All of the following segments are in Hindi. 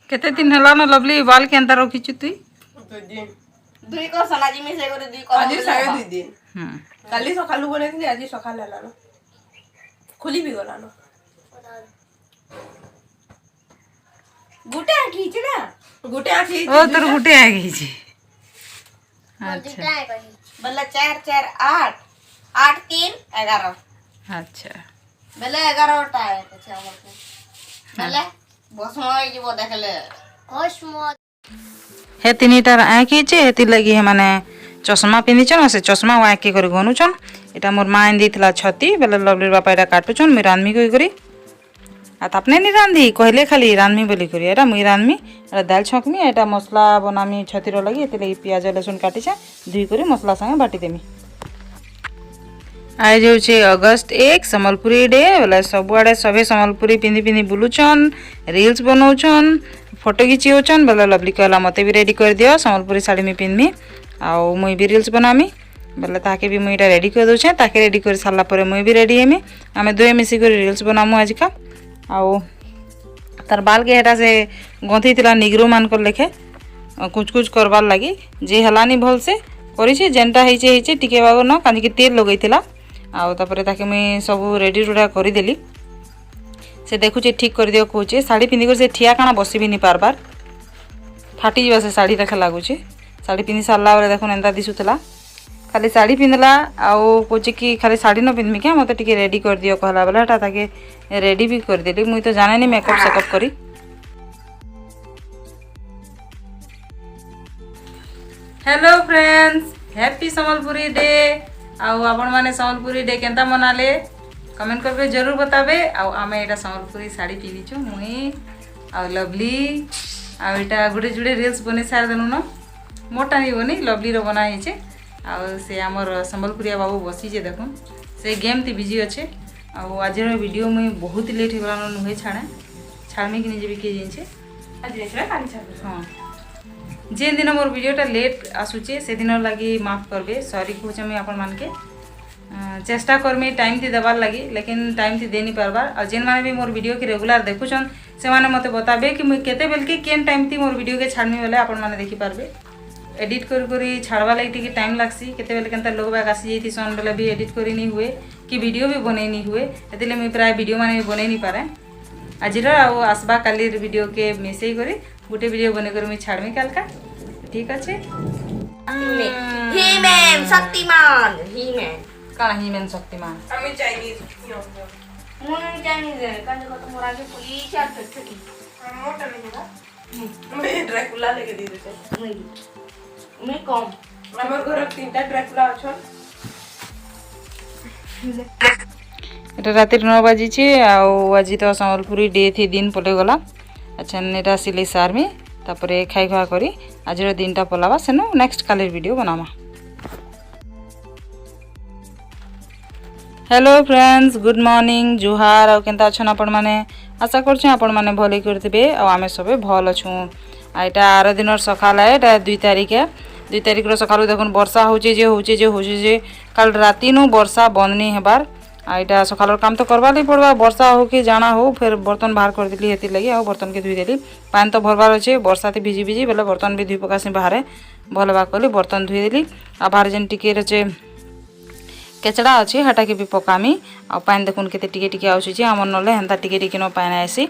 केते दिन हला न लवली बाल के अंदर रखिछु तुई दुई को सनाजी में से करे दुई को आज सागे 2 दिन काली सकाळू बनेଥିଲି आज सकाळ ହେଲା न खुली भी गला न गुटे आखी छी ना गुटे आखी ओ तोर गुटे आ गई छी अच्छा बल्ला 4 4 8 8 3 11 अच्छा बेले 11 टा है अच्छा हमके बेले बसमो जीवो देखले बसमो हे तीनटा आँखी छे हेति लगी हे माने चश्मा पिंधिछन से चश्मा आँखी कर गनुछन एटा मोर मां देथिला छती बेले लवली बापा एटा काटुछन मी रानमी कई करी आ तापने नि रांधी कहले खाली रानमी बोली करी एटा मुई रानमी एटा दाल छकमी एटा मसला बनामी छतीरो लगी एते लगी प्याज लहसुन काटिछे धुई करी मसला संगे बाटी देमी आज होचे अगस्त 1 संबलपुरी डे बोले सबुआड़े सभे संबलपुरी पिंधि पिंधि बुलुछन रील्स बनाउछन फोटो खिचियोछन बोले लवली कहला मते भी रेडी कर दियो संबलपुरी साड़ी में पिंधमी आउ मुई भी रील्स बनामी बोले ताके भी मुई एटा रेडी कर दोछे ताके रेडी कर साला परे मुई भी रेडी हेमी आमे दुए मिसी कर रील्स बनामु आज का आउ तार बाल के हेटा से गंथी तिला निग्रो मान कर लेखे कुछ कुछ करबार लगी जे हलानी भल से करिछि जेनटा हेचे टिके बाबू न कांजी के तेल लगैतिला आउ तापरे ताके मुई सब रेडी रुडा करि देली से देखुचे ठीक कर दियो कहूचे साड़ी पिंधि कर से ठिया काना बसी भी नहीं पार बार फाटी जीवा से साड़ी रखा लागुचे साड़ी पिंधि सारला बेले देखुन एंता दिसुतला खाली साड़ी पिंधला आउ कहूचे कि खाली साड़ी न पिंधमी क्या मते टिके रेडी कर दियो कहला बेले हटा ताके रेडी भी कर देली मुई तो जाने नहीं मेकअप सेकअप करी hello friends happy Sambalpuri day आउ आपण माने संबलपुरी डे केंता मनाले कमेंट करके जरूर बताबे आउ आमे एटा संबलपुरी साड़ी पिनिछु मुई आउ लवली आउ एटा गुडे जुडे रील्स बने सार देनु न मोटा नहीं बनी लवली रो बना हिचे आउ से हमर संबलपुरिया बाबू बसी जे देखुन से गेम ती बिजी अच्छे आउ आज रो वीडियो मुई बहुत लेट हे गलान नुहे छाड़मी कि निजे के जिंचे आज रेसरा कानी छाड़ हां जे दिन मोर वीडियोटा लेट आसुचे से दिन लगी माफ करबे सॉरी कहूचे मुई आपन मान के चेष्टा करमी टाइम थी देवार लगी लेकिन टाइम थी दे नहीं पारबार और जेन माने भी मोर वीडियो के रेगुलर देखुछन से माने मते बताबे कि मुई केते बेल के केन टाइम थी मोर वीडियो के छाड़मी बेले आपन माने देखि पारबे एडिट करी छाड़वा लगी टिके टाइम लागसी केते बेले केनता लोग बाग आसी जेती सन बेले भी एडिट करी नहीं हुए कि वीडियो भी बनै नहीं हुए एतिले मुई प्राय वीडियो माने बनै नहीं पारे आजिर आउ आसबा काली वीडियो के मिसई करी गुटे वीडियो बने कर मुई छाड़मी काल का ठीक अछि ही मैन शक्तिमान ही मैन काना ही मेन शक्तिमान আমি চাইনিজ मुने चाइनीज है कांजे को तो मोरा के पुलिस आ छटकी मोटा नहीं ना मैं ड्रैकुला लेके दे देते मैं कम हमर घर तीनटा ड्रैकुला अछन এটা রাতের 9 বাজিছে আউ আজি তো সম্বলপুরি ডে থি দিন পলে গলা আচ্ছা নেটা সিলাই সারমি তারপরে খাই খাওয়া করি আজের দিনটা পলাবা সেনো নেক্সট কালের ভিডিও বানামা हेलो फ्रेंड्स गुड मॉर्निंग जुहार आउ केनता अछन आपण माने आशा करछु आपण माने भले करथिबे आ आमे सबे भल अछु आ एटा आर दिनर सकाल है एटा 2 तारिख रो सकाल देखुन वर्षा होचे जे कल राती नु वर्षा बंद नहीं हेबार आ एटा सकाल काम तो करबा नहीं पड़बा वर्षा हो के जाना हो फिर बर्तन बाहर कर दिली हेती लगी आ बर्तन के धुई देली पानी तो भरबार अछि वर्षा ते भिजी बेले बर्तन भी धुई पकासी बाहर भल बा कली बर्तन धुई देली आ बाहर जन टिके रचे केचड़ा अच्छे हटा के भी पकामी आ पानी देखुन केते टिके टिके आउछि हमर नले हेंता टिके टिके न पानी आसी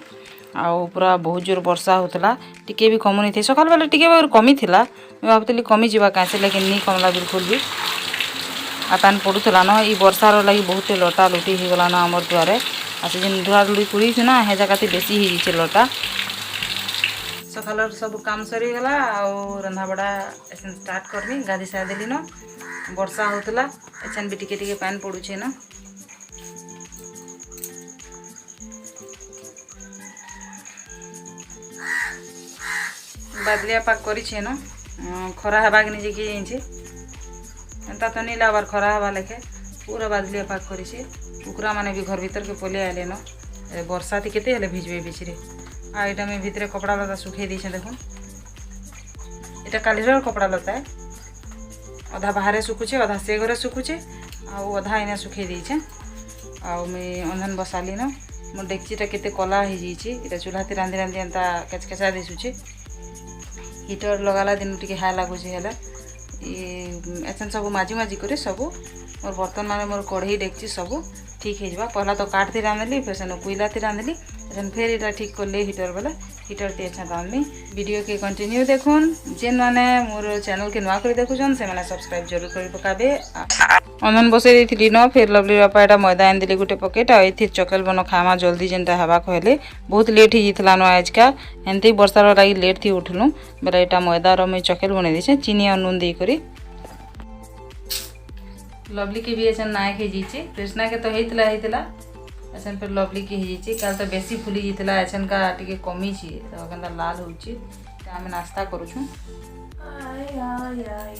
आ पूरा बहुत जोर वर्षा होतला टिके भी कमुनी थे सकाल बेले टिके बार कमी थिला मैं भाबतली कमी जीवा कासे लेकिन नहीं कमला बिल्कुल भी आ पानी पड़ुतला न ई वर्षा रो लगी बहुत लटा लुटी ही गला न हमर द्वारे आ से जिन धुरा धुड़ी कुड़ी छ ना हे जगह बेसी ही छै लटा सकाल सब काम सरी गला आ रंधा बड़ा एसन स्टार्ट करमी गादी सा देली न वर्षा होतला एछन भी टिके टिके पानी पड़ुछे न बादलिया पाक करिछे न खरा हेबा के निजे के जिंचे एंता तो नहीं लाबार खरा हेबा लेखे पूरा बादलिया पाक करिछे कुकुरा माने भी घर भीतर के पले आले न वर्षा ती केते हेले भिजबे बिचरे आ एटा में भीतरे कपड़ा लता सुखे दिछे देखुन एटा कालीर कपड़ा लता है अधा बाहर सुखुचे अधा से घरे सुखुचे आउ अधा इना सुखे देछे आउ मैं अंधन बसाली न मोर डेक्चीटा केते कला हो जाइए इटा चूल्हा ती रांधि रांधि एंता केचकेचा दिशुचे हीटर लगाला दिन टिके हाय लगुच है एसन सब माजी माजी करे सब मोर बर्तन माने मोर कढ़ई डेक्ची सब ठीक हो जावा पहला तो काट थी रांधली फिर सेन कोयला थी रांधली एसन फिर इटा ठीक कर ले हीटर वाला हीटर टी अच्छा रांधली वीडियो के कंटिन्यू देखुन जेन माने मोर चैनल के नुआ कर देखुछन से माने सब्सक्राइब जरूर कर पकाबे अनन बसे देथिली न फिर लवली बापा एटा मैदा आन दिले गुटे पकेट आ एथि चकल बनो खामा जल्दी जेनटा हवा कहले बहुत लेट ही जितला न आज का एंते वर्षा लागी लेट थी उठलु बेला एटा मैदा रो मैं चकल बने दिछे चीनी और नून दे करी लवली के भी ऐसा नायक है जीचे कृष्णा के तो हेतला ऐसा फिर लवली के है काल तो बेसी फुली जीतला ऐसा का टिके कमी छी तो गंदा लाल होची त हम नाश्ता करू छु आय आय आय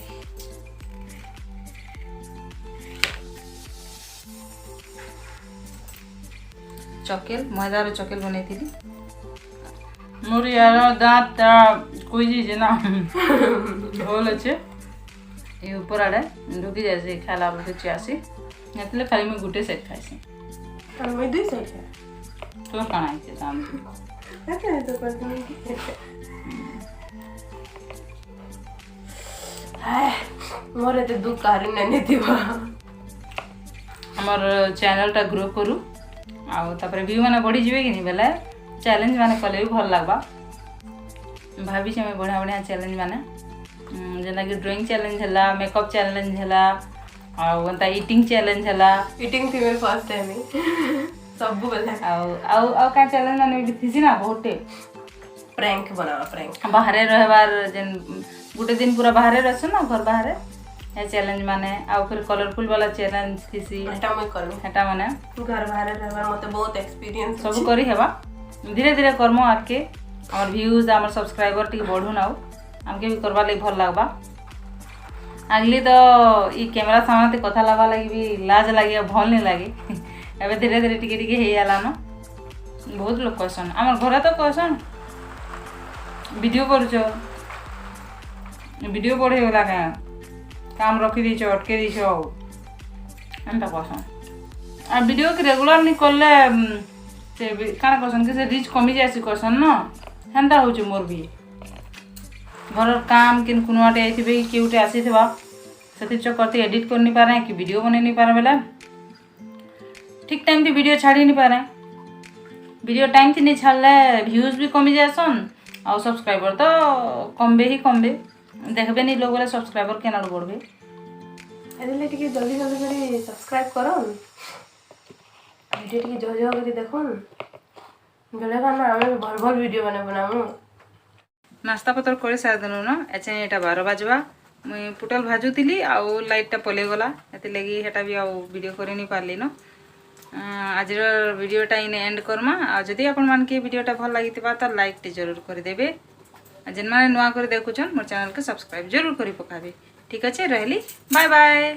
चकेल मैदा रो चकेल बनै थिली मोर यार दांत ता कोई जी ना होल छे ये ऊपर आड़े ढुकी जाए खाला बोलते चियासी एतले खाली मैं गुटे सेट खाइसी और मैं दुई साइड है तो काना आइছে दाम ऐसे तो पता नहीं हाय मोरे तो दुख कारी नहीं थिबा हमर चैनल टा ग्रो करू आ तापर व्यू माने बढ़ी जिवे कि नहीं बेला चैलेंज माने कले भी भल लागबा भाभी से मैं बढ़िया बढ़िया चैलेंज माने जेना कि ड्राइंग चैलेंज हला मेकअप चैलेंज हला और वंता ईटिंग चैलेंज हला ईटिंग थी मेरे फर्स्ट टाइम सब बोले आउ का चैलेंज माने भी थीसी ना बहुते प्रैंक बना प्रैंक बाहरे रहबार जेन गुटे दिन पूरा बाहरे रहछ ना घर बाहरे ए चैलेंज माने आ फिर कलरफुल वाला चैलेंज थीसी हटा मैं करू हेटा माने घर बाहर रहबार मते बहुत एक्सपीरियंस सब करी हेबा धीरे धीरे करमो आके और व्यूज हमर सब्सक्राइबर टी बढ़ू नाउ हमके भी करबा लगे भल लागबा अगली तो ई कैमरा सामने कथा लागबा लगी भी लाज लागे भल नहीं लागे एबे धीरे धीरे टिके टिके हे आला न बहुत लोग कहसन हमर घरे तो कहसन वीडियो करछो वीडियो पढ़े होला का काम रखी दी छो अटके दी छो एंता कहसन आ वीडियो के रेगुलर नहीं करले से काना कहसन कि से रीच कमी जासी कहसन न हेंता होछ मोर भी घर काम किन कुनवाटे आइथिबे कि केउटे आसीथिबा सेति चकरते एडिट कर नहीं पारे कि वीडियो बने नहीं पारे बेला ठीक टाइम पे वीडियो छाड़ी नहीं पारे वीडियो टाइम थी नहीं छाड़ले व्यूज भी कमी जासन और सब्सक्राइबर तो कमबे ही कमबे देखबे नहीं लोग बोले सब्सक्राइबर केना बढ़बे एदिले टिके जल्दी जल्दी करी सब्सक्राइब करो वीडियो टिके जो जो करी देखो बेले का ना हमें भल भल वीडियो बने बनामु नाश्ता पतर कर सार देनु न एचे एटा 12 बाजवा मुई पुटल भाजुतिली आउ लाइट टा पले गला एते लगी हेटा भी आउ वीडियो करे नहीं पारली न आज वीडियो टा इन एंड करमा आ जदी आपण मान के वीडियो टा भल लागितबा त लाइक टे जरूर कर देबे जेन माने नुआ कर देखुछन मोर चैनल के सब्सक्राइब जरूर करी पकाबे ठीक अछि रहली बाय बाय।